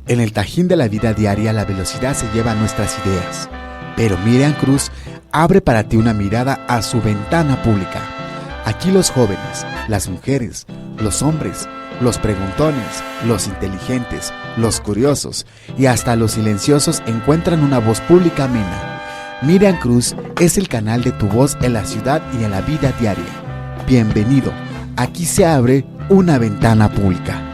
En el tajín de la vida diaria la velocidad se lleva nuestras ideas, pero Miriam Cruz abre para ti una mirada a su ventana pública. Aquí los jóvenes, las mujeres, los hombres, los preguntones, los inteligentes, los curiosos y hasta los silenciosos encuentran una voz pública amena. Miriam Cruz es el canal de tu voz en la ciudad y en la vida diaria. Bienvenido, aquí se abre una ventana pública.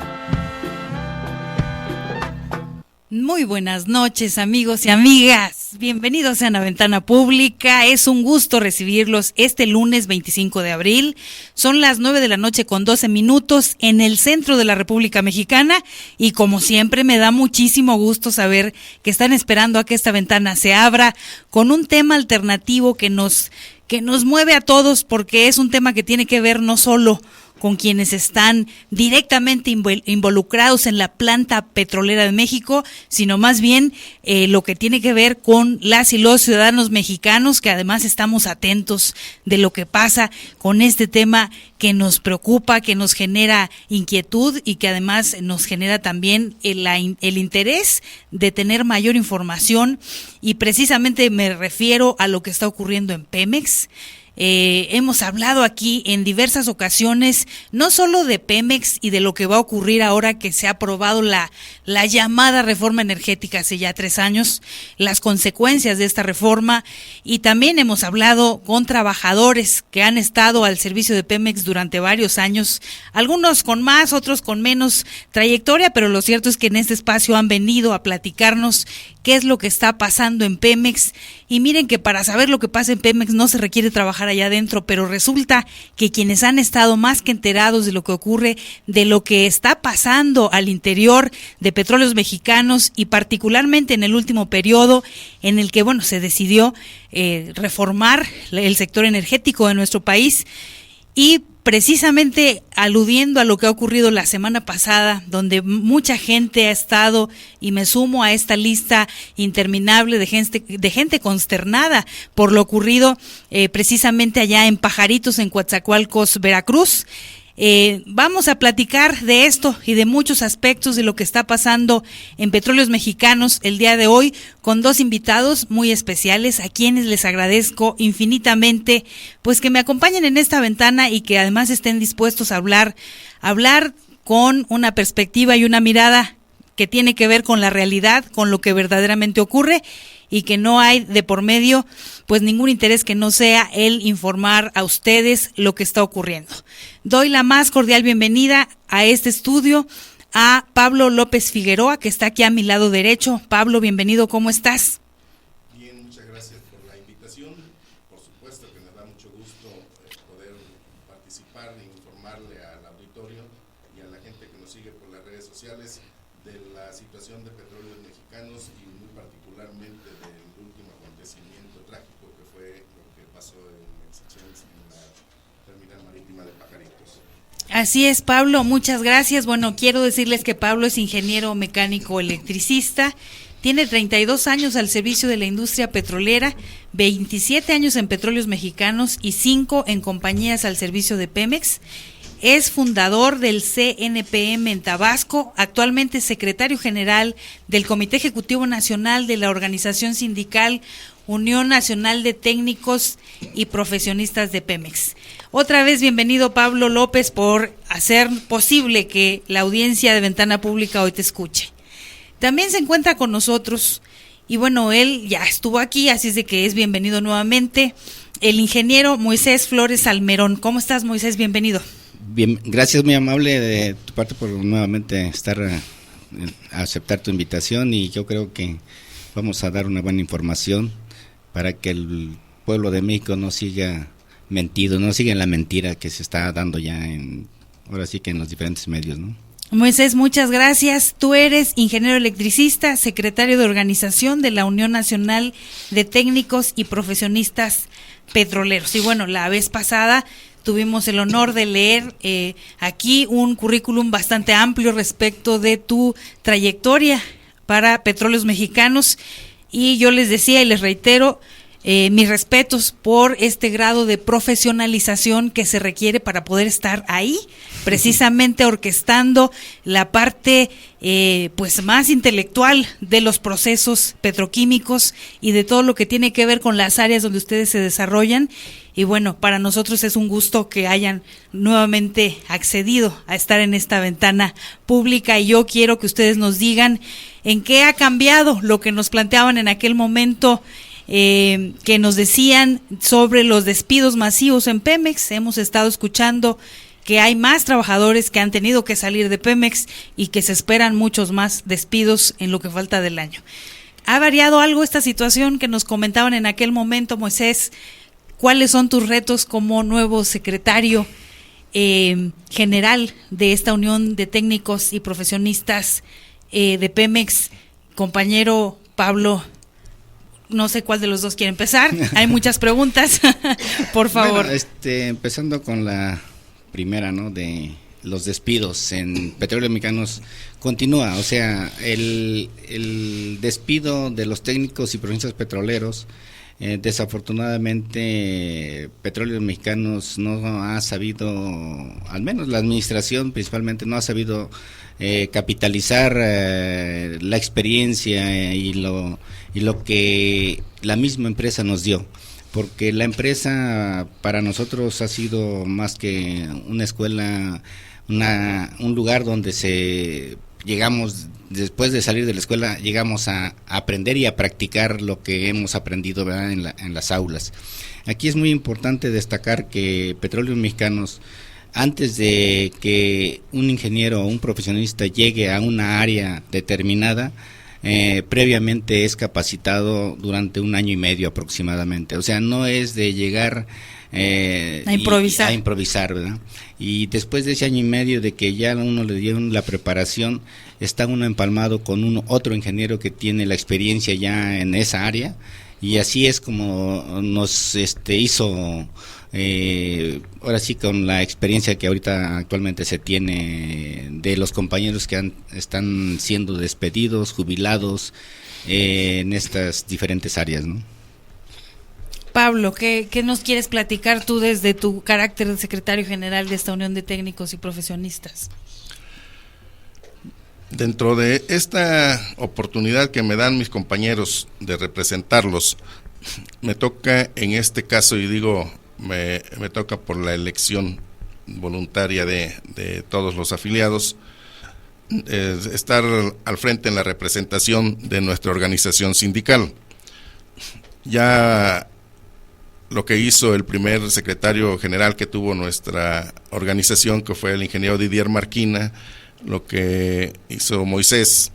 Muy buenas noches, amigos y amigas. Bienvenidos a La Ventana Pública. Es un gusto recibirlos este lunes 25 de abril. Son las 9:12 p.m. en el centro de la República Mexicana y como siempre me da muchísimo gusto saber que están esperando a que esta ventana se abra con un tema alternativo que nos mueve a todos, porque es un tema que tiene que ver no solo con quienes están directamente involucrados en la planta petrolera de México, sino más bien lo que tiene que ver con las y los ciudadanos mexicanos, que además estamos atentos de lo que pasa con este tema que nos preocupa, que nos genera inquietud y que además nos genera también el interés de tener mayor información, y precisamente me refiero a lo que está ocurriendo en Pemex. Hemos hablado aquí en diversas ocasiones, no solo de Pemex y de lo que va a ocurrir ahora que se ha aprobado la llamada reforma energética hace ya 3 años, las consecuencias de esta reforma, y también hemos hablado con trabajadores que han estado al servicio de Pemex durante varios años, algunos con más, otros con menos trayectoria, pero lo cierto es que en este espacio han venido a platicarnos qué es lo que está pasando en Pemex. Y miren que para saber lo que pasa en Pemex no se requiere trabajar allá adentro, pero resulta que quienes han estado más que enterados de lo que ocurre, de lo que está pasando al interior de Petróleos Mexicanos, y particularmente en el último periodo en el que se decidió reformar el sector energético de nuestro país, y precisamente aludiendo a lo que ha ocurrido la semana pasada, donde mucha gente ha estado, y me sumo a esta lista interminable de gente consternada por lo ocurrido precisamente allá en Pajaritos, en Coatzacoalcos, Veracruz. Vamos a platicar de esto y de muchos aspectos de lo que está pasando en Petróleos Mexicanos el día de hoy, con 2 invitados muy especiales a quienes les agradezco infinitamente pues que me acompañen en esta ventana y que además estén dispuestos a hablar con una perspectiva y una mirada que tiene que ver con la realidad, con lo que verdaderamente ocurre, y que no hay de por medio pues ningún interés que no sea el informar a ustedes lo que está ocurriendo. Doy la más cordial bienvenida a este estudio a Pablo López Figueroa, que está aquí a mi lado derecho. Pablo, bienvenido, ¿cómo estás? Bien, muchas gracias por la invitación. Por supuesto que me da mucho gusto poder participar e informarle al auditorio y a la gente que nos sigue por las redes sociales de la situación de Petróleos Mexicanos, y muy particularmente del último acontecimiento trágico que fue lo que pasó en la terminal marítima de Pajaritos. Así es, Pablo, muchas gracias. Quiero decirles que Pablo es ingeniero mecánico electricista, tiene 32 años al servicio de la industria petrolera, 27 años en Petróleos Mexicanos y 5 en compañías al servicio de Pemex. Es fundador del CNPM en Tabasco, actualmente secretario general del Comité Ejecutivo Nacional de la organización sindical Unión Nacional de Técnicos y Profesionistas de Pemex. Otra vez bienvenido, Pablo López, por hacer posible que la audiencia de Ventana Pública hoy te escuche. También se encuentra con nosotros, y él ya estuvo aquí, así es de que es bienvenido nuevamente, el ingeniero Moisés Flores Almerón. ¿Cómo estás, Moisés? Bienvenido. Bien, gracias, muy amable de tu parte por nuevamente a aceptar tu invitación, y yo creo que vamos a dar una buena información para que el pueblo de México no siga mentido, no siga en la mentira que se está dando ya ahora sí que en los diferentes medios, ¿no? Moisés, muchas gracias. Tú eres ingeniero electricista, secretario de organización de la Unión Nacional de Técnicos y Profesionistas Petroleros. Y la vez pasada tuvimos el honor de leer aquí un currículum bastante amplio respecto de tu trayectoria para Petróleos Mexicanos, y yo les decía y les reitero, mis respetos por este grado de profesionalización que se requiere para poder estar ahí, precisamente orquestando la parte pues más intelectual de los procesos petroquímicos y de todo lo que tiene que ver con las áreas donde ustedes se desarrollan. Y bueno, para nosotros es un gusto que hayan nuevamente accedido a estar en esta ventana pública, y yo quiero que ustedes nos digan en qué ha cambiado lo que nos planteaban en aquel momento, que nos decían sobre los despidos masivos en Pemex. Hemos estado escuchando que hay más trabajadores que han tenido que salir de Pemex y que se esperan muchos más despidos en lo que falta del año. ¿Ha variado algo esta situación que nos comentaban en aquel momento, Moisés? ¿Cuáles son tus retos como nuevo secretario general de esta Unión de Técnicos y Profesionistas de Pemex? Compañero Pablo, no sé cuál de los dos quiere empezar. Hay muchas preguntas. Por favor. Bueno, empezando con la primera, ¿no? De los despidos en Petróleos Mexicanos, continúa. O sea, el despido de los técnicos y profesionistas petroleros, desafortunadamente Petróleos Mexicanos no ha sabido, al menos la administración principalmente, no ha sabido capitalizar la experiencia y lo que la misma empresa nos dio, porque la empresa para nosotros ha sido más que una escuela, un lugar donde llegamos, después de salir de la escuela, llegamos a aprender y a practicar lo que hemos aprendido, ¿verdad?, en las aulas. Aquí es muy importante destacar que Petróleos Mexicanos, antes de que un ingeniero o un profesionista llegue a una área determinada, previamente es capacitado durante 1 año y medio aproximadamente. O sea, no es de llegar a improvisar, ¿verdad? Y después de ese año y medio de que ya uno le dieron la preparación, está uno empalmado con otro ingeniero que tiene la experiencia ya en esa área, y así es como nos hizo, ahora sí, con la experiencia que ahorita actualmente se tiene de los compañeros que están siendo despedidos, jubilados en estas diferentes áreas, ¿no? Pablo, ¿qué nos quieres platicar tú desde tu carácter de secretario general de esta Unión de Técnicos y Profesionistas? Dentro de esta oportunidad que me dan mis compañeros de representarlos, me toca en este caso, y digo, me toca por la elección voluntaria de todos los afiliados, estar al frente en la representación de nuestra organización sindical. Ya lo que hizo el primer secretario general que tuvo nuestra organización, que fue el ingeniero Didier Marquina, lo que hizo Moisés,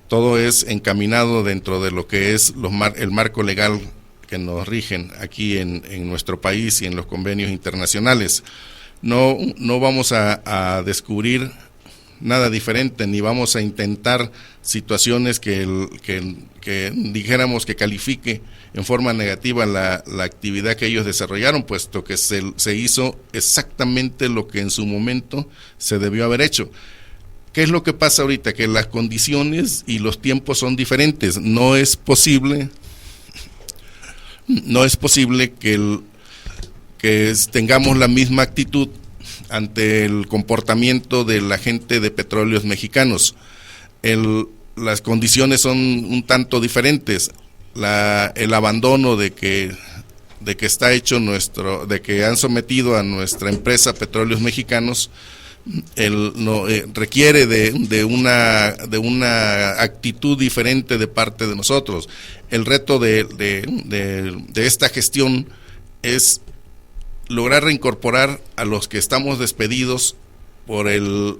todo es encaminado dentro de lo que es el marco legal que nos rigen aquí en nuestro país y en los convenios internacionales. No vamos a descubrir nada diferente, ni vamos a intentar situaciones que dijéramos que califique en forma negativa la actividad que ellos desarrollaron, puesto que se hizo exactamente lo que en su momento se debió haber hecho. ¿Qué es lo que pasa ahorita? Que las condiciones y los tiempos son diferentes. No es posible que tengamos la misma actitud ante el comportamiento de la gente de Petróleos Mexicanos. Las condiciones son un tanto diferentes. El abandono de que está hecho de que han sometido a nuestra empresa Petróleos Mexicanos, requiere de una actitud diferente de parte de nosotros. El reto de esta gestión es lograr reincorporar a los que estamos despedidos por el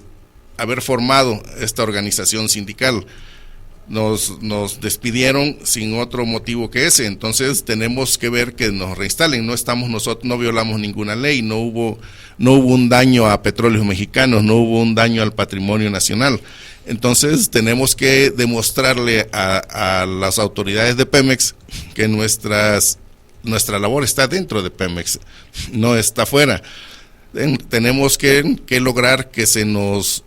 haber formado esta organización sindical. Nos despidieron sin otro motivo que ese, entonces tenemos que ver que nos reinstalen. No violamos ninguna ley, no hubo un daño a Petróleos Mexicanos, no hubo un daño al patrimonio nacional. Entonces tenemos que demostrarle a las autoridades de Pemex que nuestra labor está dentro de Pemex, no está fuera. Tenemos que lograr que se nos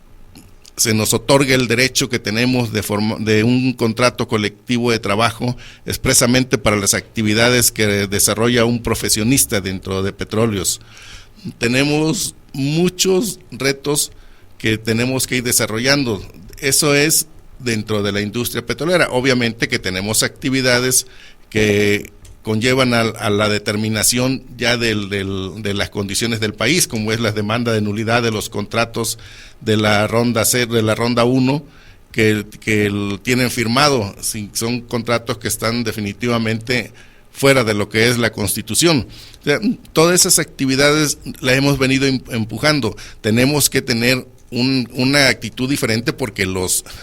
se nos otorga el derecho que tenemos de un contrato colectivo de trabajo expresamente para las actividades que desarrolla un profesionista dentro de Petróleos. Tenemos muchos retos que tenemos que ir desarrollando. Eso es dentro de la industria petrolera. Obviamente que tenemos actividades que conllevan a la determinación ya de las condiciones del país, como es la demanda de nulidad de los contratos de la ronda 0, de la ronda 1, que tienen firmado. Son contratos que están definitivamente fuera de lo que es la Constitución. O sea, todas esas actividades las hemos venido empujando. Tenemos que tener una actitud diferente porque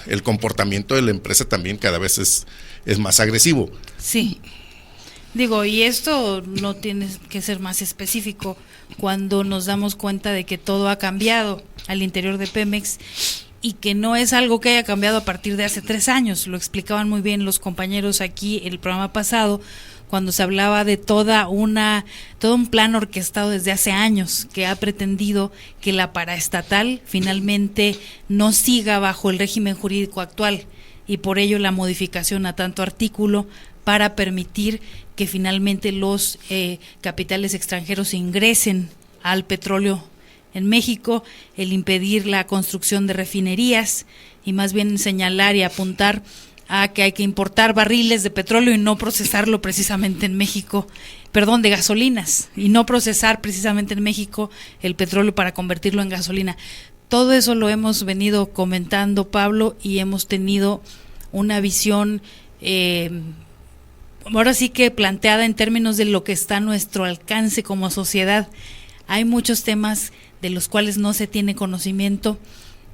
el comportamiento de la empresa también cada vez es más agresivo. Sí. Digo, y esto no tiene que ser más específico cuando nos damos cuenta de que todo ha cambiado al interior de Pemex y que no es algo que haya cambiado a partir de hace 3 años. Lo explicaban muy bien los compañeros aquí en el programa pasado, cuando se hablaba de todo un plan orquestado desde hace años que ha pretendido que la paraestatal finalmente no siga bajo el régimen jurídico actual, y por ello la modificación a tanto artículo para permitir que finalmente los capitales extranjeros ingresen al petróleo en México, el impedir la construcción de refinerías y más bien señalar y apuntar a que hay que importar barriles de petróleo y no procesarlo precisamente en México, de gasolinas, y no procesar precisamente en México el petróleo para convertirlo en gasolina. Todo eso lo hemos venido comentando, Pablo, y hemos tenido una visión ahora sí que planteada en términos de lo que está a nuestro alcance como sociedad. Hay muchos temas de los cuales no se tiene conocimiento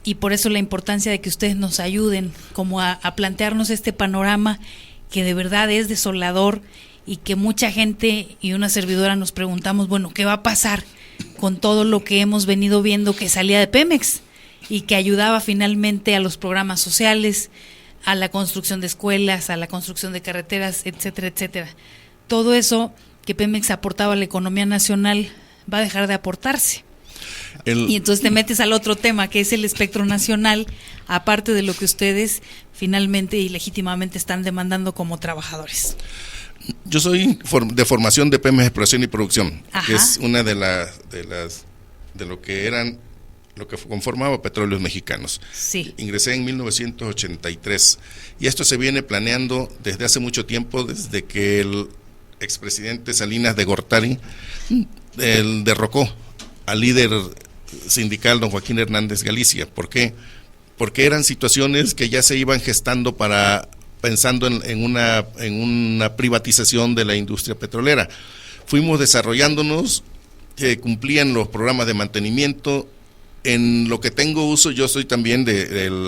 y por eso la importancia de que ustedes nos ayuden como a plantearnos este panorama que de verdad es desolador y que mucha gente y una servidora nos preguntamos, bueno, ¿qué va a pasar con todo lo que hemos venido viendo que salía de Pemex y que ayudaba finalmente a los programas sociales, a la construcción de escuelas, a la construcción de carreteras, etcétera, etcétera? Todo eso que Pemex aportaba a la economía nacional va a dejar de aportarse. Y entonces te metes al otro tema, que es el espectro nacional, aparte de lo que ustedes finalmente y legítimamente están demandando como trabajadores. Yo soy de formación de Pemex Exploración y Producción, Ajá. que es una de lo que conformaba Petróleos Mexicanos. Sí. Ingresé en 1983 y esto se viene planeando desde hace mucho tiempo, desde que el expresidente Salinas de Gortari derrocó al líder sindical don Joaquín Hernández Galicia. ¿Por qué? Porque eran situaciones que ya se iban gestando pensando en una privatización de la industria petrolera. Fuimos desarrollándonos, cumplían los programas de mantenimiento. En lo que tengo uso, yo soy también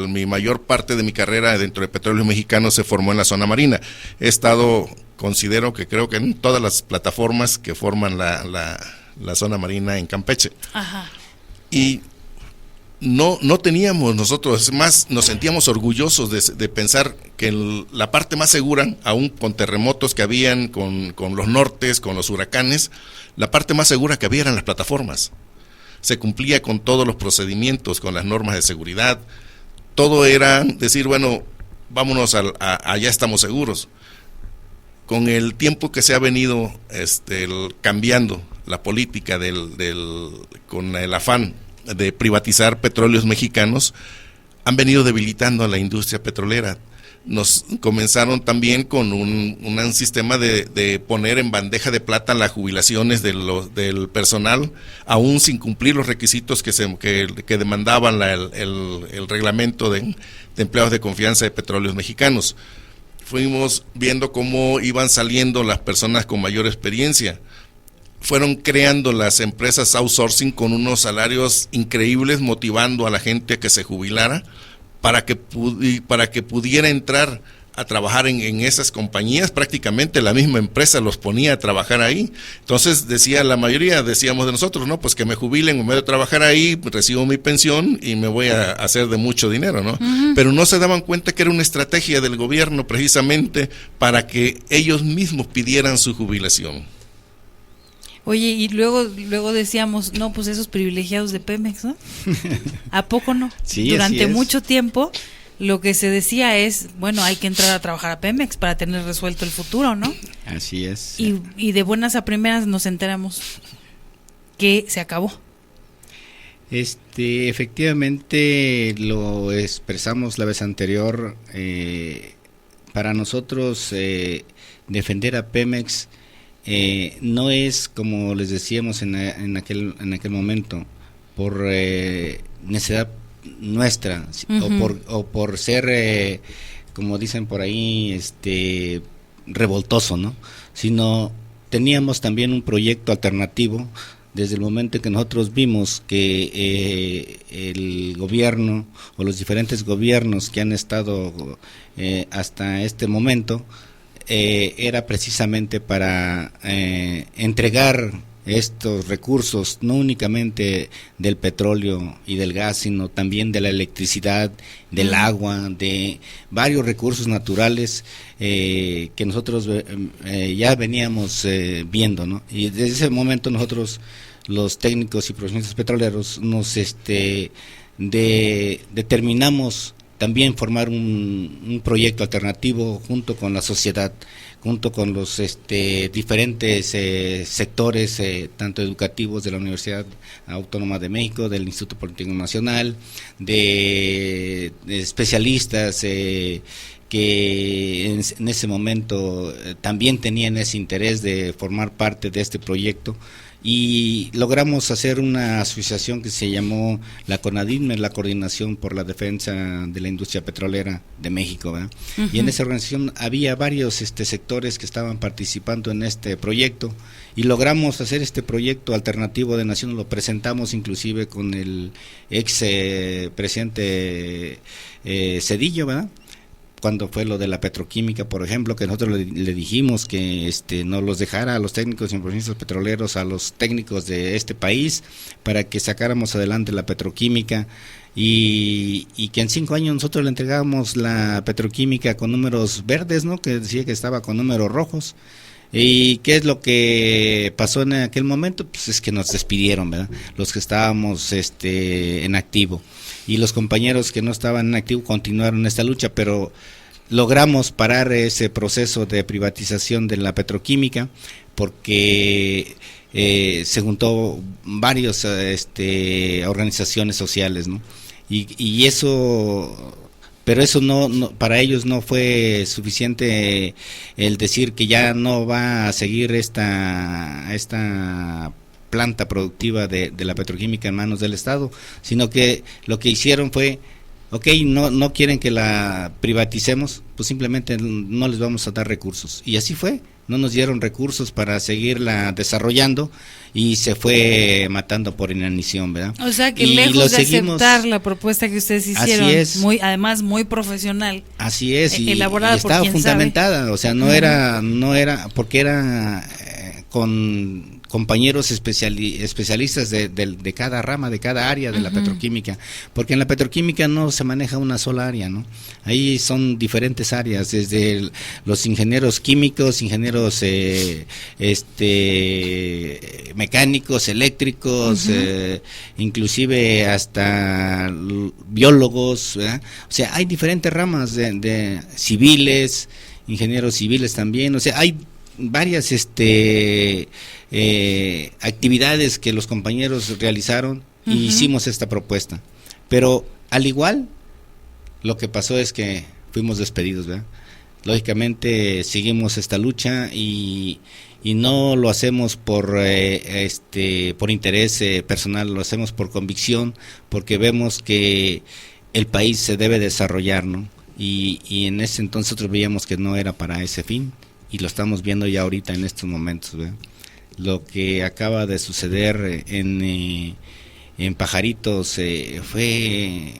mi mayor parte de mi carrera dentro de Petróleos Mexicanos se formó en la zona marina. He estado, considero que creo que en todas las plataformas que forman la zona marina en Campeche. Ajá. Y no teníamos nosotros, es más, nos sentíamos orgullosos de pensar que la parte más segura, aún con terremotos que habían, con los nortes, con los huracanes, la parte más segura que había eran las plataformas. Se cumplía con todos los procedimientos, con las normas de seguridad. Todo era decir, bueno, vámonos allá estamos seguros. Con el tiempo que se ha venido cambiando la política con el afán de privatizar Petróleos Mexicanos, han venido debilitando a la industria petrolera. Nos comenzaron también con un sistema de poner en bandeja de plata las jubilaciones del personal, aún sin cumplir los requisitos que demandaban el reglamento de empleados de confianza de Petróleos Mexicanos. Fuimos viendo cómo iban saliendo las personas con mayor experiencia. Fueron creando las empresas outsourcing con unos salarios increíbles, motivando a la gente a que se jubilara, para que pudiera entrar a trabajar en esas compañías. Prácticamente la misma empresa los ponía a trabajar ahí. Entonces la mayoría decíamos de nosotros, no, pues que me jubilen, en vez de trabajar ahí, recibo mi pensión y me voy a hacer de mucho dinero, ¿no? Uh-huh. Pero no se daban cuenta que era una estrategia del gobierno precisamente para que ellos mismos pidieran su jubilación. Oye, y luego decíamos, no, pues esos privilegiados de Pemex, ¿no? ¿A poco no? Sí, durante así es. mucho tiempo lo que se decía es, bueno, hay que entrar a trabajar a Pemex para tener resuelto el futuro, ¿no? Así es. Y de buenas a primeras nos enteramos que se acabó. Efectivamente lo expresamos la vez anterior. Para nosotros defender a Pemex no es, como les decíamos en aquel momento, por necesidad nuestra, uh-huh, o por ser, como dicen por ahí, revoltoso, ¿no? Sino teníamos también un proyecto alternativo desde el momento en que nosotros vimos que el gobierno o los diferentes gobiernos que han estado hasta este momento era precisamente para entregar estos recursos, no únicamente del petróleo y del gas, sino también de la electricidad, del agua, de varios recursos naturales que nosotros ya veníamos viendo, ¿no? Y desde ese momento nosotros, los técnicos y profesionistas petroleros, nos determinamos también formar un proyecto alternativo junto con la sociedad, junto con los diferentes sectores, tanto educativos de la Universidad Autónoma de México, del Instituto Politécnico Nacional, de especialistas que en ese momento también tenían ese interés de formar parte de este proyecto. Y logramos hacer una asociación que se llamó la CONADIME, la Coordinación por la Defensa de la Industria Petrolera de México, ¿verdad? Uh-huh. Y en esa organización había varios sectores que estaban participando en este proyecto y logramos hacer este proyecto alternativo de nación. Lo presentamos inclusive con el ex presidente Zedillo, ¿verdad? Cuando fue lo de la petroquímica, por ejemplo, que nosotros le dijimos que nos los dejara a los técnicos y profesionistas petroleros, a los técnicos de este país, para que sacáramos adelante la petroquímica, y que en 5 años nosotros le entregábamos la petroquímica con números verdes, ¿no? Que decía que estaba con números rojos. ¿Y qué es lo que pasó en aquel momento? Pues es que nos despidieron, ¿verdad? Los que estábamos en activo. Y los compañeros que no estaban en activo continuaron esta lucha, pero logramos parar ese proceso de privatización de la petroquímica porque se juntó varias organizaciones sociales, ¿no? Y eso... Pero eso no para ellos no fue suficiente el decir que ya no va a seguir esta planta productiva de la petroquímica en manos del Estado, sino que lo que hicieron fue, no quieren que la privaticemos, pues simplemente no les vamos a dar recursos. Y así fue, no nos dieron recursos para seguirla desarrollando y se fue matando por inanición, ¿verdad? O sea que lejos de aceptar la propuesta que ustedes hicieron, además muy profesional. Así es, y elaborada estaba por fundamentada, sabe. O sea, no era porque era con compañeros especialistas de cada rama, de cada área de la petroquímica, porque en la petroquímica no se maneja una sola área, ¿no? Ahí son diferentes áreas, desde los ingenieros químicos, ingenieros mecánicos, eléctricos, inclusive hasta biólogos, ¿verdad? O sea, hay diferentes ramas de civiles, ingenieros civiles también, o sea, hay varias actividades que los compañeros realizaron y hicimos esta propuesta, pero al igual lo que pasó es que fuimos despedidos, ¿verdad? Lógicamente seguimos esta lucha y no lo hacemos por interés personal, lo hacemos por convicción, porque vemos que el país se debe desarrollar, ¿no? Y en ese entonces nosotros veíamos que no era para ese fin, y lo estamos viendo ya ahorita en estos momentos, ¿verdad? Lo que acaba de suceder en Pajaritos fue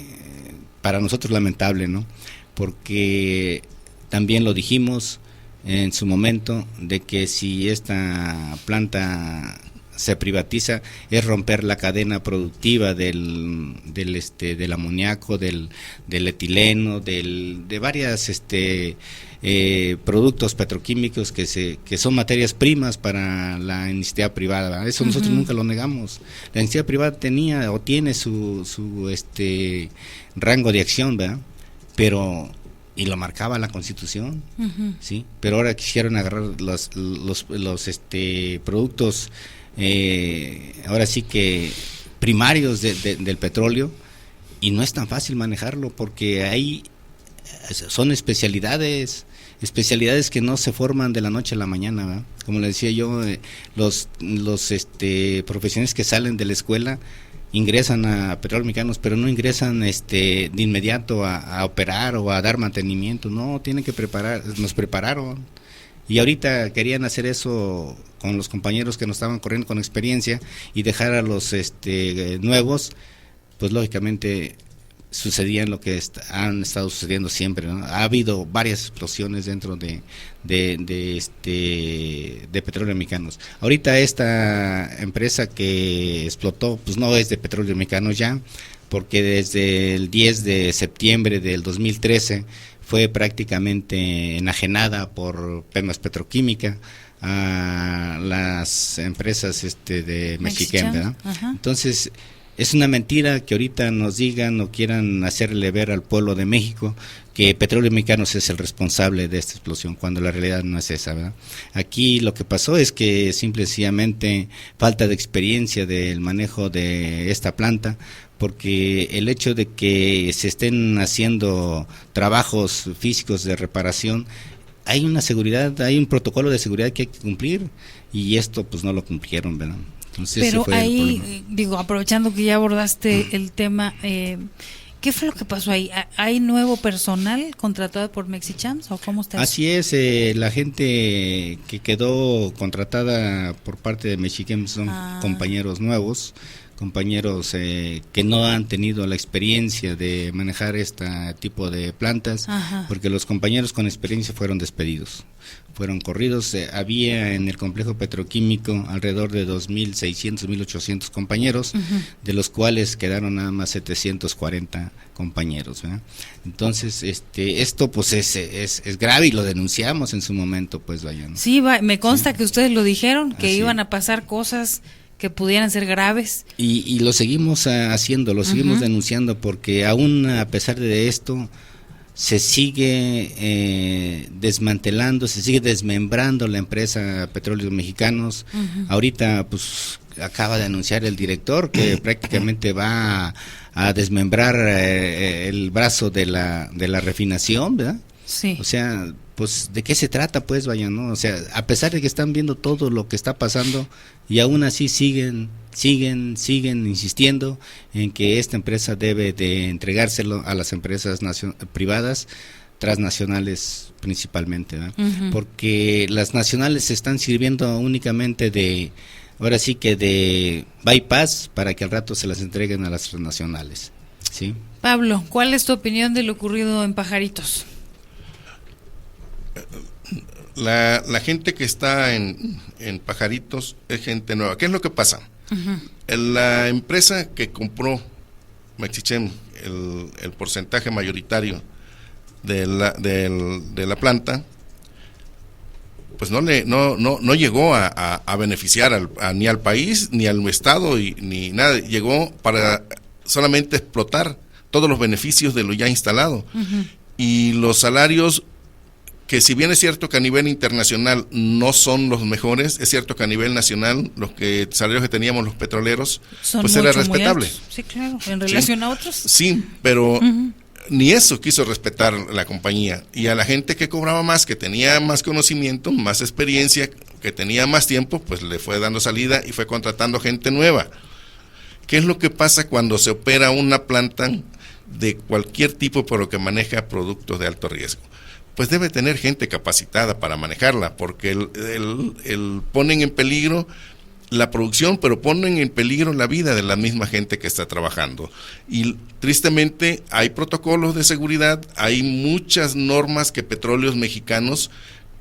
para nosotros lamentable, ¿no? Porque también lo dijimos en su momento de que si esta planta se privatiza, es romper la cadena productiva del amoníaco, del etileno, de varias productos petroquímicos que son materias primas para la iniciativa privada, ¿verdad? Eso nosotros nunca lo negamos. La iniciativa privada tenía o tiene su rango de acción, ¿verdad? Pero y lo marcaba la Constitución, sí, pero ahora quisieron agarrar los productos ahora sí que primarios del petróleo, y no es tan fácil manejarlo porque hay son especialidades que no se forman de la noche a la mañana, ¿verdad? Como le decía yo, los profesionales que salen de la escuela ingresan a Petróleos Mexicanos, pero no ingresan de inmediato a operar o a dar mantenimiento, no, tienen que nos prepararon, y ahorita querían hacer eso con los compañeros que nos estaban corriendo con experiencia y dejar a los nuevos, pues lógicamente sucedían lo que han estado sucediendo siempre, ¿no? Ha habido varias explosiones dentro de Petróleos Mexicanos. Ahorita esta empresa que explotó, pues no es de Petróleos Mexicanos ya, porque desde el 10 de septiembre del 2013 fue prácticamente enajenada por Pemex Petroquímica a las empresas de Mexichem, ¿verdad? Entonces es una mentira que ahorita nos digan o quieran hacerle ver al pueblo de México que Petróleos Mexicanos es el responsable de esta explosión, cuando la realidad no es esa, ¿verdad? Aquí lo que pasó es que simple y sencillamente falta de experiencia del manejo de esta planta, porque el hecho de que se estén haciendo trabajos físicos de reparación, hay una seguridad, hay un protocolo de seguridad que hay que cumplir, y esto pues no lo cumplieron, ¿verdad? Entonces, pero ahí, aprovechando que ya abordaste el tema, ¿qué fue lo que pasó ahí? ¿Hay nuevo personal contratado por Mexichams o cómo está eso? Así es, la gente que quedó contratada por parte de Mexichams son compañeros nuevos, compañeros que no han tenido la experiencia de manejar este tipo de plantas, porque los compañeros con experiencia fueron despedidos, fueron corridos. Había en el complejo petroquímico alrededor de 2.600, 1.800 compañeros, de los cuales quedaron nada más 740 compañeros, ¿verdad? Entonces, esto pues es grave y lo denunciamos en su momento, pues vaya, ¿no? Sí, me consta que ustedes lo dijeron, que iban a pasar cosas que pudieran ser graves. Y lo seguimos haciendo, lo seguimos denunciando, porque aún a pesar de esto se sigue desmantelando, se sigue desmembrando la empresa Petróleos Mexicanos. Ahorita pues acaba de anunciar el director que prácticamente va a desmembrar el brazo de la refinación, ¿verdad? Sí. O sea, pues ¿de qué se trata? Pues vaya, ¿no? O sea, a pesar de que están viendo todo lo que está pasando, y aún así siguen insistiendo en que esta empresa debe de entregárselo a las empresas privadas, transnacionales principalmente, ¿verdad? Porque las nacionales se están sirviendo únicamente ahora sí que de bypass para que al rato se las entreguen a las transnacionales, ¿sí? Pablo, ¿cuál es tu opinión de lo ocurrido en Pajaritos? La gente que está en Pajaritos es gente nueva. ¿Qué es lo que pasa? La empresa que compró Mexichem, el porcentaje mayoritario de la planta, pues no llegó a beneficiar ni al país, ni al estado, ni nada. Llegó para solamente explotar todos los beneficios de lo ya instalado. Y los salarios, que si bien es cierto que a nivel internacional no son los mejores, es cierto que a nivel nacional los salarios que teníamos los petroleros pues era respetable. Sí, claro, en relación a otros. Sí, pero ni eso quiso respetar la compañía, y a la gente que cobraba más, que tenía más conocimiento, más experiencia, que tenía más tiempo, pues le fue dando salida y fue contratando gente nueva. ¿Qué es lo que pasa cuando se opera una planta de cualquier tipo pero que maneja productos de alto riesgo? Pues debe tener gente capacitada para manejarla, porque el ponen en peligro la producción, pero ponen en peligro la vida de la misma gente que está trabajando. Y tristemente hay protocolos de seguridad, hay muchas normas que Petróleos Mexicanos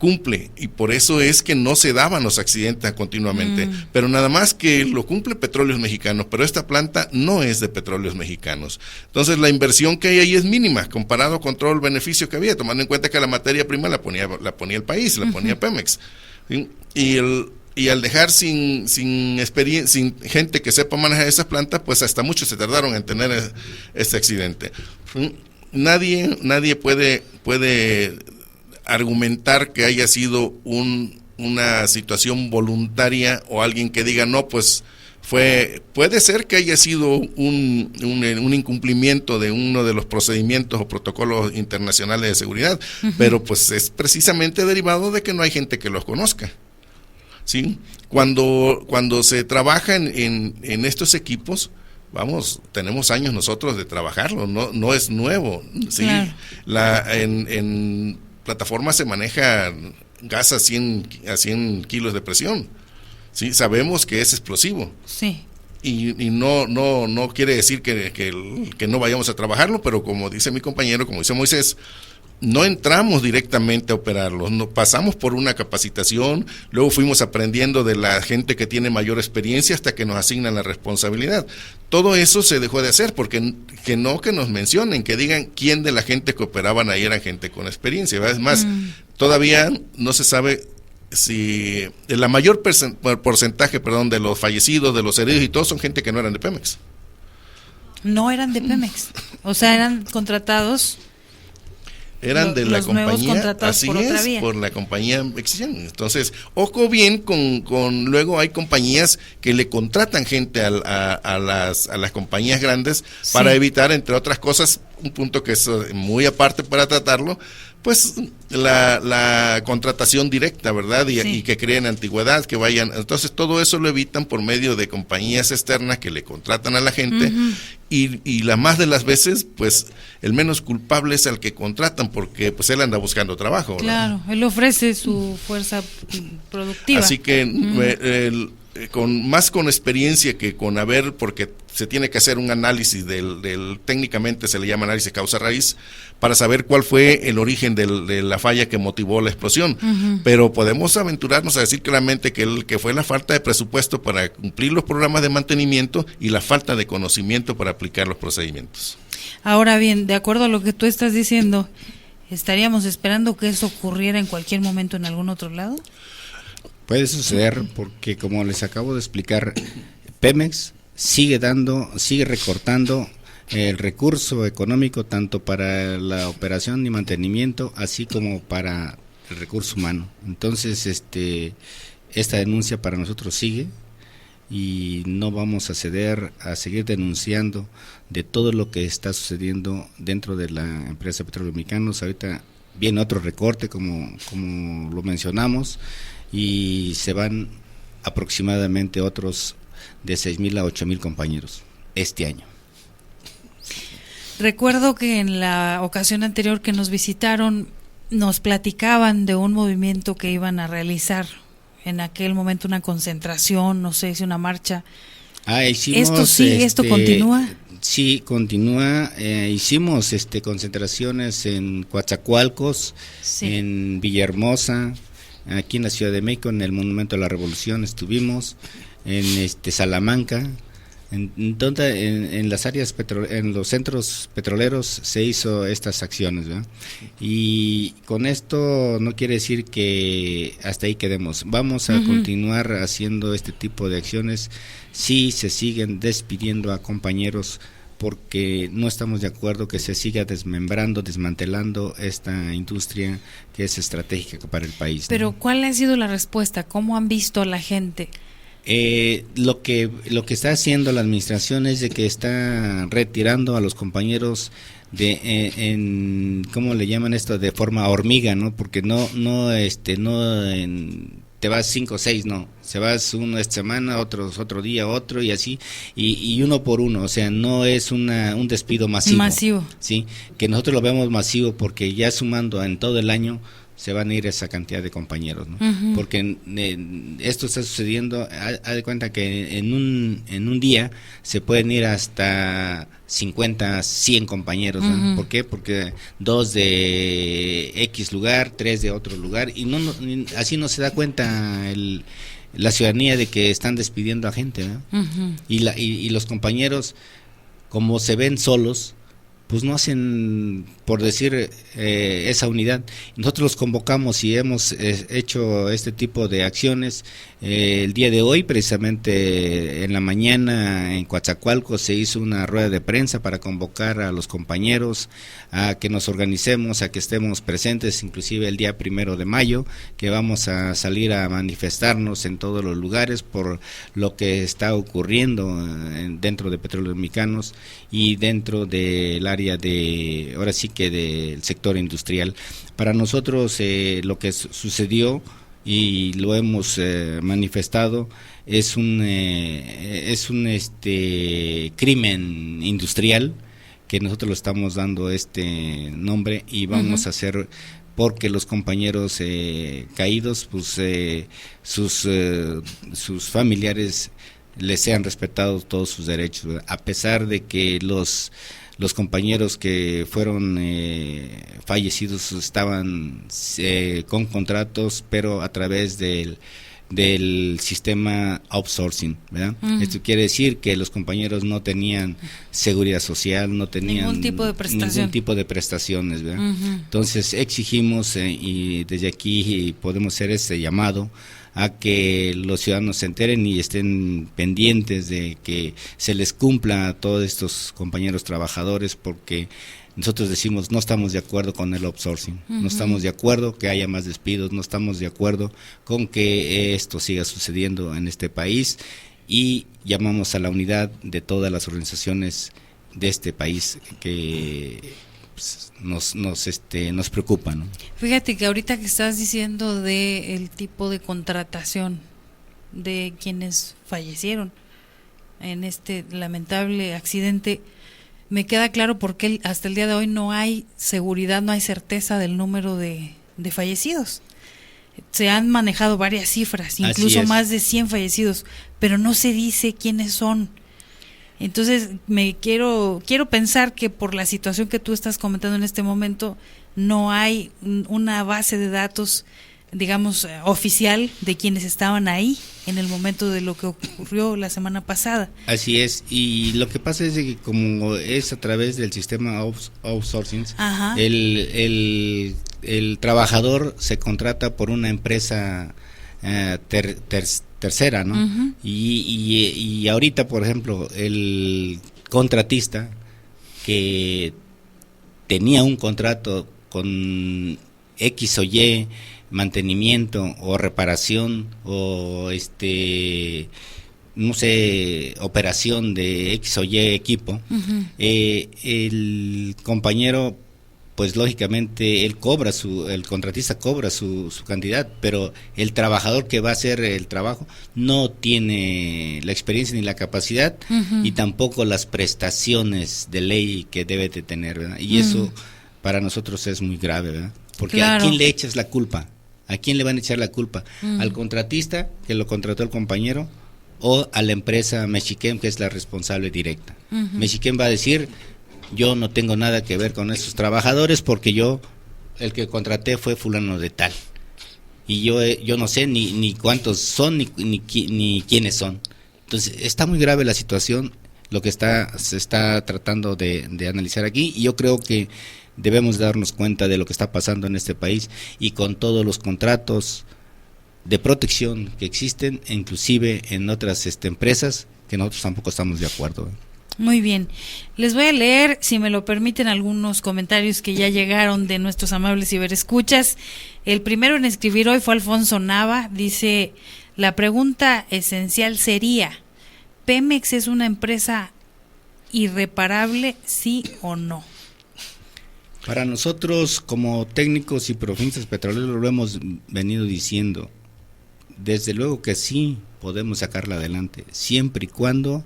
cumple, y por eso es que no se daban los accidentes continuamente, pero nada más que lo cumple Petróleos Mexicanos, pero esta planta no es de Petróleos Mexicanos. Entonces la inversión que hay ahí es mínima comparado con todo el beneficio que había, tomando en cuenta que la materia prima la ponía el país, la ponía Pemex, ¿sí? Y al dejar sin gente que sepa manejar esas plantas, pues hasta muchos se tardaron en tener este accidente. Nadie puede argumentar que haya sido una situación voluntaria, o alguien que diga no, pues puede ser que haya sido un incumplimiento de uno de los procedimientos o protocolos internacionales de seguridad, pero pues es precisamente derivado de que no hay gente que los conozca, ¿sí? Cuando se trabaja en estos equipos, tenemos años nosotros de trabajarlo, no es nuevo, ¿sí? Claro. En plataforma se maneja gas a 100 kilos de presión, ¿sí? Sabemos que es explosivo. Sí. Y no quiere decir que no vayamos a trabajarlo, pero como dice mi compañero, como dice Moisés, no entramos directamente a operarlos, pasamos por una capacitación, luego fuimos aprendiendo de la gente que tiene mayor experiencia hasta que nos asignan la responsabilidad. Todo eso se dejó de hacer porque que nos mencionen, que digan quién de la gente que operaban ahí era gente con experiencia. Es más, todavía no se sabe si el mayor porcentaje de los fallecidos, de los heridos y todos son gente que no eran de Pemex. No eran de Pemex, o sea, eran contratados. Eran de la compañía, así por otra es, vía. Por la compañía existente. Entonces, ojo bien luego hay compañías que le contratan gente a las compañías grandes, sí, para evitar, entre otras cosas, un punto que es muy aparte para tratarlo, pues la contratación directa, ¿verdad? Y que creen antigüedad, que vayan. Entonces, todo eso lo evitan por medio de compañías externas que le contratan a la gente, y la más de las veces, pues, el menos culpable es al que contratan, porque pues él anda buscando trabajo, ¿verdad? Claro, él ofrece su fuerza productiva. Así que con experiencia que con porque se tiene que hacer un análisis técnicamente se le llama análisis causa-raíz, para saber cuál fue el origen de la falla que motivó la explosión, pero podemos aventurarnos a decir claramente que fue la falta de presupuesto para cumplir los programas de mantenimiento y la falta de conocimiento para aplicar los procedimientos. Ahora bien, de acuerdo a lo que tú estás diciendo, ¿estaríamos esperando que eso ocurriera en cualquier momento en algún otro lado? Puede suceder porque, como les acabo de explicar, Pemex sigue recortando el recurso económico tanto para la operación y mantenimiento, así como para el recurso humano. Entonces, esta denuncia para nosotros sigue, y no vamos a ceder a seguir denunciando de todo lo que está sucediendo dentro de la empresa Petróleos Mexicanos. Ahorita viene otro recorte, como lo mencionamos, y se van aproximadamente otros de 6,000 a 8,000 compañeros este año. Recuerdo que en la ocasión anterior que nos visitaron nos platicaban de un movimiento que iban a realizar en aquel momento, una concentración, no sé si una marcha. ¿Esto sigue, esto continúa? Sí, continúa. Hicimos concentraciones en Coatzacoalcos, sí, en Villahermosa, aquí en la Ciudad de México, en el Monumento a la Revolución estuvimos, en Salamanca. En las áreas en los centros petroleros se hizo estas acciones, ¿verdad? Y con esto no quiere decir que hasta ahí quedemos. Vamos a continuar haciendo este tipo de acciones. Sí, se siguen despidiendo a compañeros porque no estamos de acuerdo que se siga desmantelando esta industria que es estratégica para el país, ¿no? Pero ¿cuál ha sido la respuesta? ¿Cómo han visto a la gente? Lo que está haciendo la administración es de que está retirando a los compañeros ¿cómo le llaman esto? De forma hormiga, ¿no? Porque te vas 5 o 6, no, se vas uno esta semana, otro día, otro, y así, y uno por uno. O sea, no es un despido masivo, sí, que nosotros lo vemos masivo porque ya sumando en todo el año se van a ir esa cantidad de compañeros, ¿no? Porque esto está sucediendo, haz de cuenta que en un día se pueden ir hasta 50, 100 compañeros, ¿no? ¿Por qué? Porque 2 de X lugar, 3 de otro lugar, y así no se da cuenta la ciudadanía de que están despidiendo a gente, ¿no? Y los compañeros, como se ven solos, pues no hacen, por decir, esa unidad. Nosotros los convocamos y hemos hecho este tipo de acciones. El día de hoy, precisamente en la mañana, en Coatzacoalcos se hizo una rueda de prensa para convocar a los compañeros a que nos organicemos, a que estemos presentes, inclusive el día 1 de mayo, que vamos a salir a manifestarnos en todos los lugares por lo que está ocurriendo dentro de Petróleos Mexicanos y dentro del área de, ahora sí que del sector industrial. Para nosotros lo que sucedió y lo hemos manifestado es un crimen industrial, que nosotros lo estamos dando este nombre, y vamos a hacer porque los compañeros caídos, pues sus familiares les sean respetados todos sus derechos, ¿verdad? A pesar de que los compañeros que fueron fallecidos estaban con contratos, pero a través del sistema outsourcing, ¿verdad? Esto quiere decir que los compañeros no tenían seguridad social, no tenían ningún tipo de prestaciones, ¿verdad? Entonces exigimos y desde aquí podemos hacer ese llamado a que los ciudadanos se enteren y estén pendientes de que se les cumpla a todos estos compañeros trabajadores, porque nosotros decimos no estamos de acuerdo con el outsourcing, no estamos de acuerdo que haya más despidos, no estamos de acuerdo con que esto siga sucediendo en este país, y llamamos a la unidad de todas las organizaciones de este país que nos preocupa, ¿no? Fíjate que ahorita que estás diciendo de el tipo de contratación de quienes fallecieron en este lamentable accidente, me queda claro por qué hasta el día de hoy no hay seguridad, no hay certeza del número de fallecidos. Se han manejado varias cifras, incluso más de 100 fallecidos, pero no se dice quiénes son. Entonces me quiero pensar que por la situación que tú estás comentando en este momento no hay una base de datos, digamos, oficial de quienes estaban ahí en el momento de lo que ocurrió la semana pasada. Así es, y lo que pasa es que como es a través del sistema outsourcing, el trabajador se contrata por una empresa tercera, ¿no? Y ahorita, por ejemplo, el contratista que tenía un contrato con X o Y mantenimiento o reparación o no sé, operación de X o Y equipo, el compañero, pues lógicamente el contratista cobra su cantidad, pero el trabajador que va a hacer el trabajo no tiene la experiencia ni la capacidad y tampoco las prestaciones de ley que debe de tener, ¿verdad? Y eso para nosotros es muy grave, ¿verdad? Porque claro, ¿a quién le echas la culpa? ¿A quién le van a echar la culpa? ¿Al contratista que lo contrató el compañero o a la empresa Mexiquem, que es la responsable directa? Mexiquem va a decir: yo no tengo nada que ver con esos trabajadores porque el que contraté fue fulano de tal, y yo no sé ni cuántos son ni quiénes son. Entonces está muy grave la situación, lo que se está tratando de analizar aquí, y yo creo que debemos darnos cuenta de lo que está pasando en este país, y con todos los contratos de protección que existen, inclusive en otras empresas, que nosotros tampoco estamos de acuerdo. Muy bien, les voy a leer, si me lo permiten, algunos comentarios que ya llegaron de nuestros amables ciberescuchas. El primero en escribir hoy fue Alfonso Nava, dice: la pregunta esencial sería, ¿Pemex es una empresa irreparable, sí o no? Para nosotros, como técnicos y profesionistas petroleros, lo hemos venido diciendo, desde luego que sí podemos sacarla adelante, siempre y cuando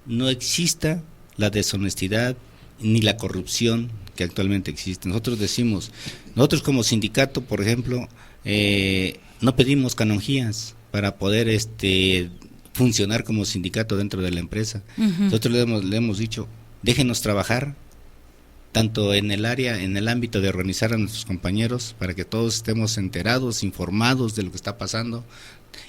no exista la deshonestidad ni la corrupción que actualmente existen. Nosotros como sindicato, por ejemplo, no pedimos canonjías para poder funcionar como sindicato dentro de la empresa. Nosotros le hemos dicho, déjenos trabajar tanto en el ámbito de organizar a nuestros compañeros para que todos estemos enterados, informados de lo que está pasando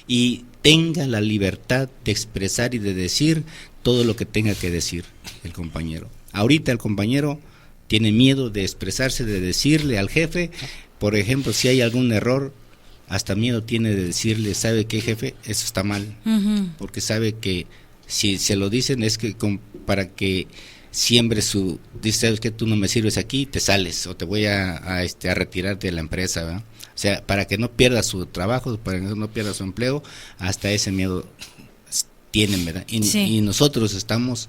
y tenga la libertad de expresar y de decir todo lo que tenga que decir el compañero. Ahorita el compañero tiene miedo de expresarse, de decirle al jefe, por ejemplo, si hay algún error, hasta miedo tiene de decirle, ¿sabe qué, jefe? Eso está mal, porque sabe que si se lo dicen es que para que siembre dice, ¿sabes qué? Tú no me sirves aquí, te sales o te voy a retirar de la empresa, ¿verdad? O sea, para que no pierda su trabajo, para que no pierda su empleo, hasta ese miedo tienen, ¿verdad? Y nosotros estamos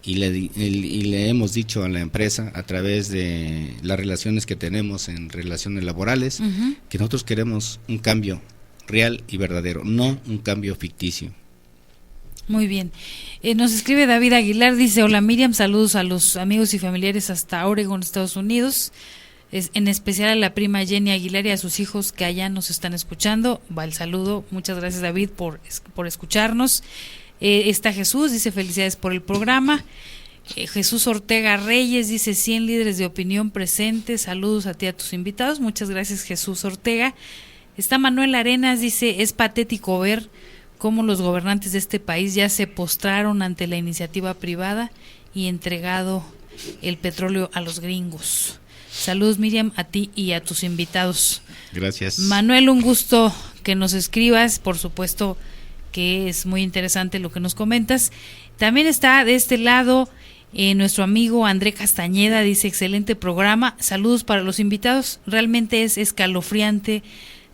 y le hemos dicho a la empresa a través de las relaciones que tenemos en relaciones laborales, que nosotros queremos un cambio real y verdadero, no un cambio ficticio. Muy bien. Nos escribe David Aguilar, dice, hola Miriam, saludos a los amigos y familiares hasta Oregon, Estados Unidos, en especial a la prima Jenny Aguilar y a sus hijos que allá nos están escuchando. Va el saludo, muchas gracias David por escucharnos. Está Jesús, dice, felicidades por el programa. Jesús Ortega Reyes dice, 100 líderes de opinión presentes, saludos a ti y a tus invitados, muchas gracias Jesús Ortega. Está Manuel Arenas, dice, es patético ver cómo los gobernantes de este país ya se postraron ante la iniciativa privada y entregado el petróleo a los gringos. Saludos Miriam, a ti y a tus invitados. Gracias. Manuel, un gusto que nos escribas, por supuesto que es muy interesante lo que nos comentas. También está de este lado nuestro amigo André Castañeda, dice, excelente programa, saludos para los invitados, realmente es escalofriante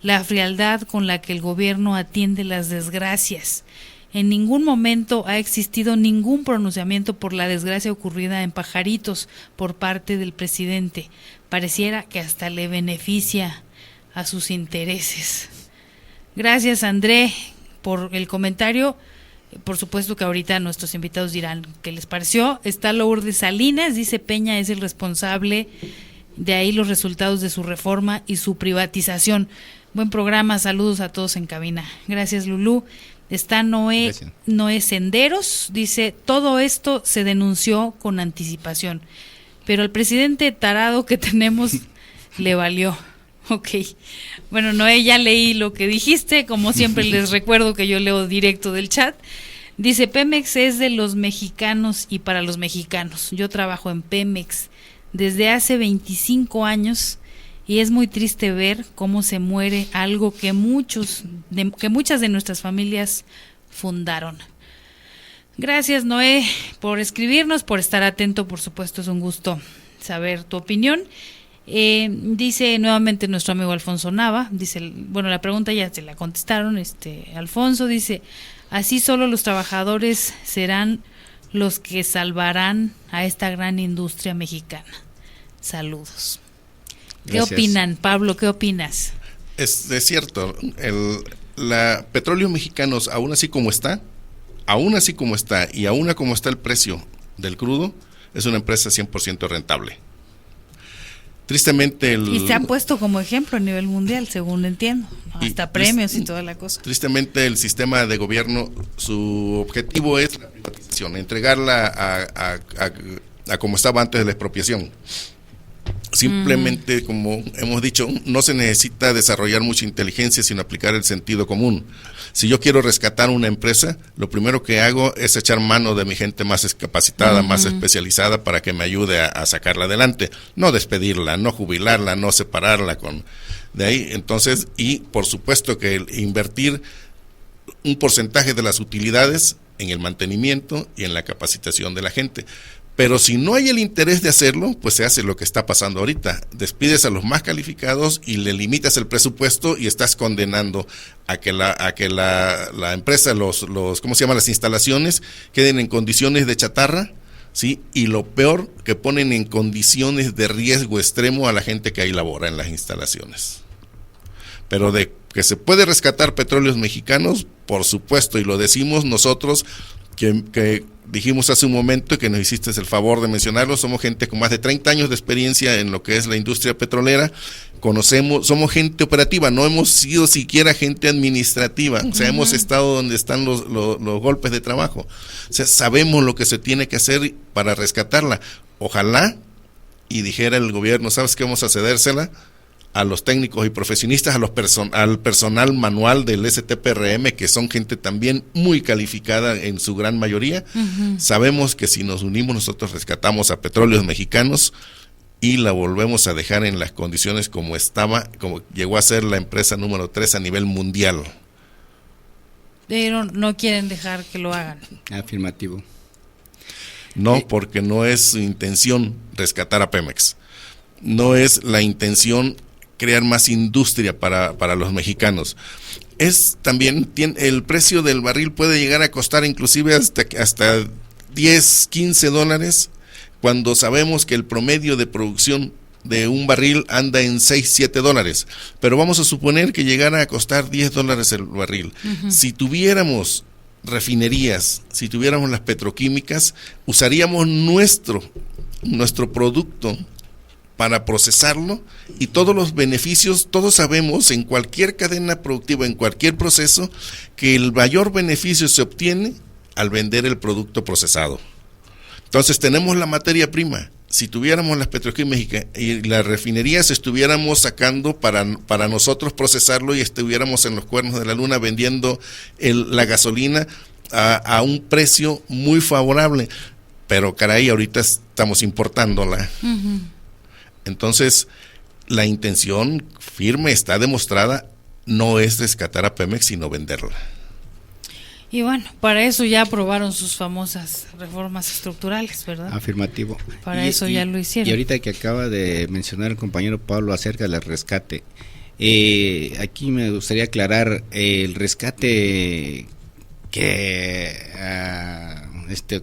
la frialdad con la que el gobierno atiende las desgracias. En ningún momento ha existido ningún pronunciamiento por la desgracia ocurrida en Pajaritos por parte del presidente. Pareciera que hasta le beneficia a sus intereses. Gracias, André, por el comentario. Por supuesto que ahorita nuestros invitados dirán qué les pareció. Está Lourdes Salinas, dice, Peña es el responsable, de ahí los resultados de su reforma y su privatización. Buen programa, saludos a todos en cabina. Gracias, Lulú. Está Noé Senderos, dice, todo esto se denunció con anticipación, pero al presidente tarado que tenemos le valió. Ok, bueno, Noé, ya leí lo que dijiste, como siempre les recuerdo que yo leo directo del chat. Dice, Pemex es de los mexicanos y para los mexicanos. Yo trabajo en Pemex desde hace 25 años y es muy triste ver cómo se muere algo que muchas de nuestras familias fundaron. Gracias, Noé, por escribirnos, por estar atento, por supuesto, es un gusto saber tu opinión. Dice nuevamente nuestro amigo Alfonso Nava, dice, bueno, la pregunta ya se la contestaron, Alfonso dice, así solo los trabajadores serán los que salvarán a esta gran industria mexicana. Saludos. ¿Qué opinan, Pablo? ¿Qué opinas? Es cierto, Petróleos Mexicanos, aún así como está, y aún como está el precio del crudo, es una empresa 100% rentable. Tristemente y se ha puesto como ejemplo a nivel mundial, según entiendo, hasta premios y toda la cosa. Tristemente el sistema de gobierno, su objetivo es la privatización, entregarla a como estaba antes de la expropiación. Simplemente, como hemos dicho, no se necesita desarrollar mucha inteligencia, sino aplicar el sentido común. Si yo quiero rescatar una empresa, lo primero que hago es echar mano de mi gente más capacitada, más especializada, para que me ayude a sacarla adelante. No despedirla, no jubilarla, no separarla de ahí. Entonces, y por supuesto que invertir un porcentaje de las utilidades en el mantenimiento y en la capacitación de la gente. Pero si no hay el interés de hacerlo, pues se hace lo que está pasando ahorita. Despides a los más calificados y le limitas el presupuesto y estás condenando a que la empresa, ¿cómo se llama? Las instalaciones queden en condiciones de chatarra, ¿sí? Y lo peor, que ponen en condiciones de riesgo extremo a la gente que ahí labora en las instalaciones. Pero de que se puede rescatar Petróleos Mexicanos, por supuesto, y lo decimos nosotros, que dijimos hace un momento que nos hiciste el favor de mencionarlo, somos gente con más de 30 años de experiencia en lo que es la industria petrolera, somos gente operativa, no hemos sido siquiera gente administrativa, o sea, hemos estado donde están los golpes de trabajo, o sea, sabemos lo que se tiene que hacer para rescatarla. Ojalá y dijera el gobierno, ¿sabes qué? Vamos a cedérsela a los técnicos y profesionistas, al personal manual del STPRM, que son gente también muy calificada en su gran mayoría. Sabemos que si nos unimos nosotros rescatamos a Petróleos Mexicanos y la volvemos a dejar en las condiciones como estaba, como llegó a ser la empresa número 3 a nivel mundial. Pero no quieren dejar que lo hagan. Afirmativo. No, porque no es su intención rescatar a Pemex. No es la intención crear más industria para los mexicanos. Es también, el precio del barril puede llegar a costar inclusive hasta 10, 15 dólares, cuando sabemos que el promedio de producción de un barril anda en 6, 7 dólares. Pero vamos a suponer que llegara a costar 10 dólares el barril. Si tuviéramos refinerías, si tuviéramos las petroquímicas, usaríamos nuestro producto para procesarlo y todos los beneficios, todos sabemos en cualquier cadena productiva, en cualquier proceso, que el mayor beneficio se obtiene al vender el producto procesado. Entonces tenemos la materia prima. Si tuviéramos las petroquímicas y las refinerías estuviéramos sacando para nosotros procesarlo y estuviéramos en los cuernos de la luna vendiendo la gasolina a un precio muy favorable, pero caray, ahorita estamos importándola. Entonces, la intención firme está demostrada, no es rescatar a Pemex, sino venderla. Y bueno, para eso ya aprobaron sus famosas reformas estructurales, ¿verdad? Afirmativo. Para eso ya lo hicieron. Y ahorita que acaba de mencionar el compañero Pablo acerca del rescate, aquí me gustaría aclarar el rescate que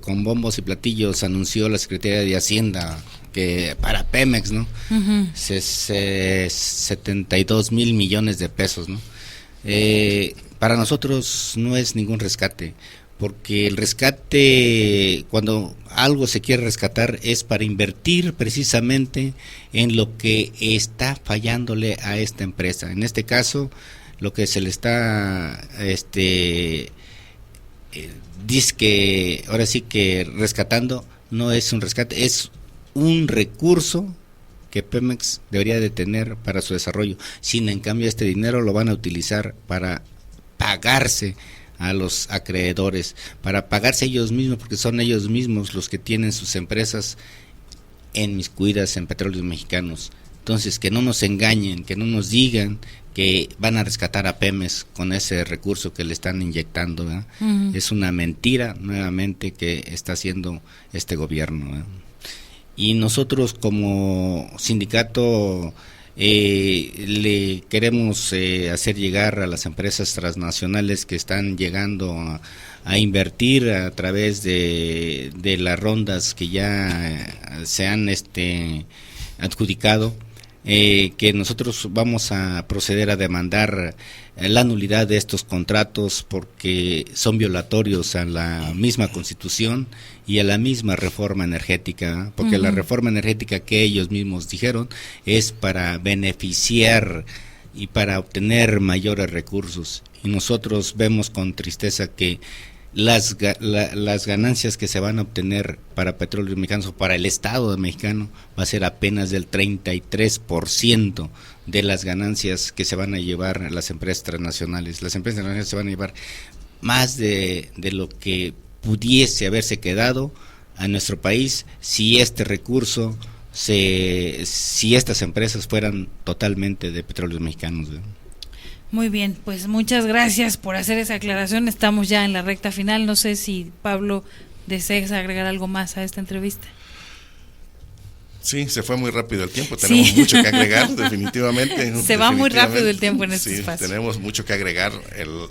con bombos y platillos anunció la Secretaría de Hacienda, que para Pemex, ¿no? 72 mil millones de pesos, ¿no? Para nosotros no es ningún rescate, porque el rescate, cuando algo se quiere rescatar, es para invertir precisamente en lo que está fallándole a esta empresa. En este caso, lo que se le está dice que ahora sí que rescatando no es un rescate, es un recurso que Pemex debería de tener para su desarrollo. Sin en cambio este dinero lo van a utilizar para pagarse a los acreedores, para pagarse ellos mismos, porque son ellos mismos los que tienen sus empresas inmiscuidas en Petróleos Mexicanos. Entonces, que no nos engañen, que no nos digan que van a rescatar a Pemex con ese recurso que le están inyectando, ¿verdad? Es una mentira nuevamente que está haciendo este gobierno, ¿verdad? Y nosotros como sindicato le queremos hacer llegar a las empresas transnacionales que están llegando a invertir a través de las rondas que ya se han adjudicado, que nosotros vamos a proceder a demandar la nulidad de estos contratos porque son violatorios a la misma Constitución y a la misma reforma energética, porque la reforma energética que ellos mismos dijeron es para beneficiar y para obtener mayores recursos, y nosotros vemos con tristeza que las ganancias que se van a obtener para Petróleos Mexicanos o para el Estado mexicano va a ser apenas del 33% de las ganancias que se van a llevar las empresas transnacionales. Las empresas transnacionales se van a llevar más de lo que pudiese haberse quedado a nuestro país si este recurso, si estas empresas fueran totalmente de Petróleos Mexicanos, ¿verdad? Muy bien, pues muchas gracias por hacer esa aclaración. Estamos ya en la recta final. No sé si Pablo deseas agregar algo más a esta entrevista. Sí, se fue muy rápido el tiempo. Tenemos mucho que agregar, definitivamente. Se va muy rápido el tiempo en este espacio. Tenemos mucho que agregar.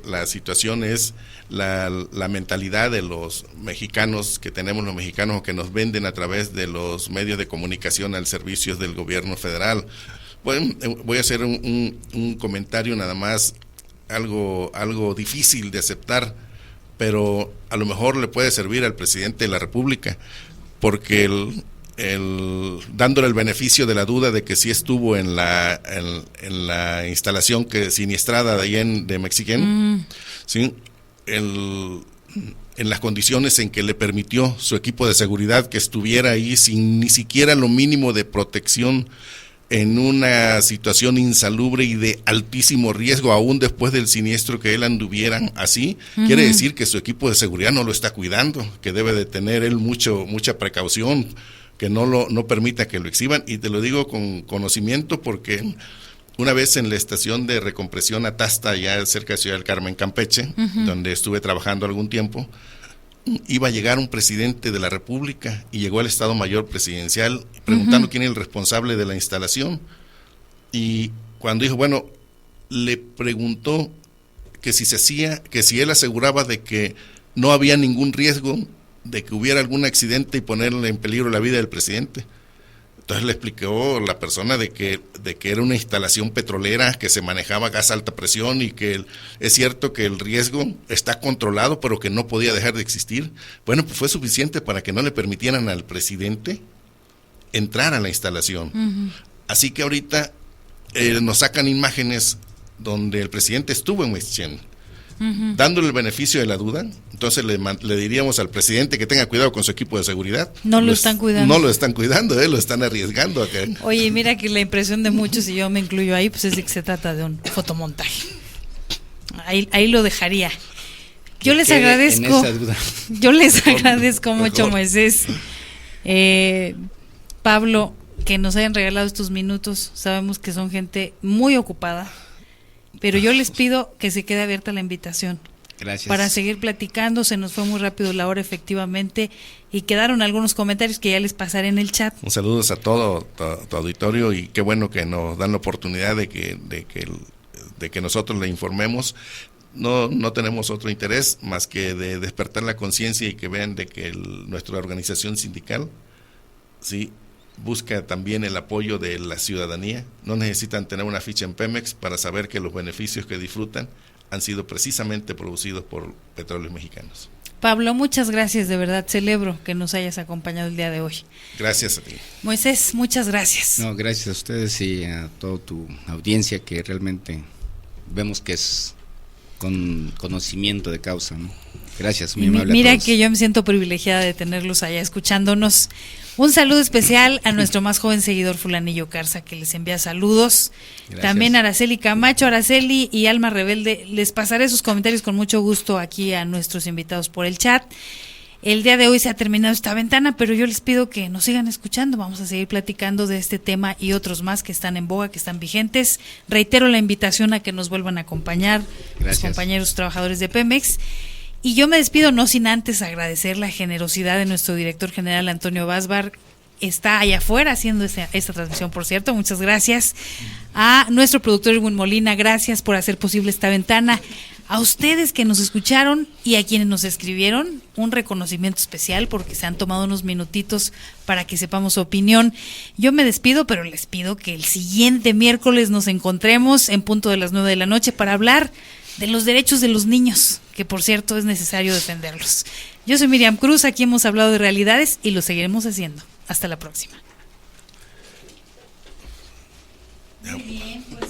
La situación es la mentalidad de los mexicanos que tenemos, los mexicanos o que nos venden a través de los medios de comunicación al servicio del gobierno federal. Bueno, voy a hacer un comentario nada más, algo difícil de aceptar, pero a lo mejor le puede servir al presidente de la República, porque dándole el beneficio de la duda de que sí estuvo en la instalación siniestrada de allá de Mexiquén, ¿sí? En las condiciones en que le permitió su equipo de seguridad que estuviera ahí sin ni siquiera lo mínimo de protección, en una situación insalubre y de altísimo riesgo, aún después del siniestro, que él anduviera así, quiere decir que su equipo de seguridad no lo está cuidando, que debe de tener él mucha precaución, que no permita que lo exhiban. Y te lo digo con conocimiento, porque una vez en la estación de recompresión Atasta, ya cerca de Ciudad del Carmen, Campeche, donde estuve trabajando algún tiempo, iba a llegar un presidente de la República y llegó al Estado Mayor Presidencial preguntando quién es el responsable de la instalación, y cuando dijo, bueno, le preguntó que si él aseguraba de que no había ningún riesgo de que hubiera algún accidente y ponerle en peligro la vida del presidente. Entonces le explicó la persona de que era una instalación petrolera, que se manejaba gas a alta presión y que es cierto que el riesgo está controlado, pero que no podía dejar de existir. Bueno, pues fue suficiente para que no le permitieran al presidente entrar a la instalación. Así que ahorita nos sacan imágenes donde el presidente estuvo en Mexiquén, dándole el beneficio de la duda. Entonces le diríamos al presidente que tenga cuidado con su equipo de seguridad. No lo están cuidando. No lo están cuidando, lo están arriesgando acá. Oye, mira que la impresión de muchos, y yo me incluyo ahí, pues es de que se trata de un fotomontaje. Ahí lo dejaría. Yo les agradezco. Yo les agradezco mucho, Moisés, Pablo, que nos hayan regalado estos minutos. Sabemos que son gente muy ocupada, pero yo les pido que se quede abierta la invitación. Gracias. Para seguir platicando. Se nos fue muy rápido la hora, efectivamente, y quedaron algunos comentarios que ya les pasaré en el chat. Un saludo a todo tu auditorio, y qué bueno que nos dan la oportunidad de que nosotros le informemos. No tenemos otro interés más que de despertar la conciencia y que vean de que nuestra organización sindical sí busca también el apoyo de la ciudadanía. No necesitan tener una ficha en Pemex para saber que los beneficios que disfrutan han sido precisamente producidos por Petróleos Mexicanos. Pablo, muchas gracias, de verdad, celebro que nos hayas acompañado el día de hoy. Gracias a ti. Moisés, muchas gracias. No, gracias a ustedes y a toda tu audiencia, que realmente vemos que es con conocimiento de causa, ¿no? Gracias, muy amable. Mira que yo me siento privilegiada de tenerlos allá escuchándonos. Un saludo especial a nuestro más joven seguidor, Fulanillo Carza, que les envía saludos. Gracias. También a Araceli Camacho, Araceli y Alma Rebelde. Les pasaré sus comentarios con mucho gusto aquí a nuestros invitados por el chat. El día de hoy se ha terminado esta ventana, pero yo les pido que nos sigan escuchando. Vamos a seguir platicando de este tema y otros más que están en boga, que están vigentes. Reitero la invitación a que nos vuelvan a acompañar. Gracias. Los compañeros trabajadores de Pemex. Y yo me despido no sin antes agradecer la generosidad de nuestro director general, Antonio Vázbar. Está allá afuera haciendo esta transmisión, por cierto. Muchas gracias. A nuestro productor Erwin Molina, gracias por hacer posible esta ventana. A ustedes que nos escucharon y a quienes nos escribieron, un reconocimiento especial porque se han tomado unos minutitos para que sepamos su opinión. Yo me despido, pero les pido que el siguiente miércoles nos encontremos en punto de las 9 de la noche para hablar de los derechos de los niños, que por cierto es necesario defenderlos. Yo soy Miriam Cruz, aquí hemos hablado de realidades y lo seguiremos haciendo. Hasta la próxima. Muy bien, pues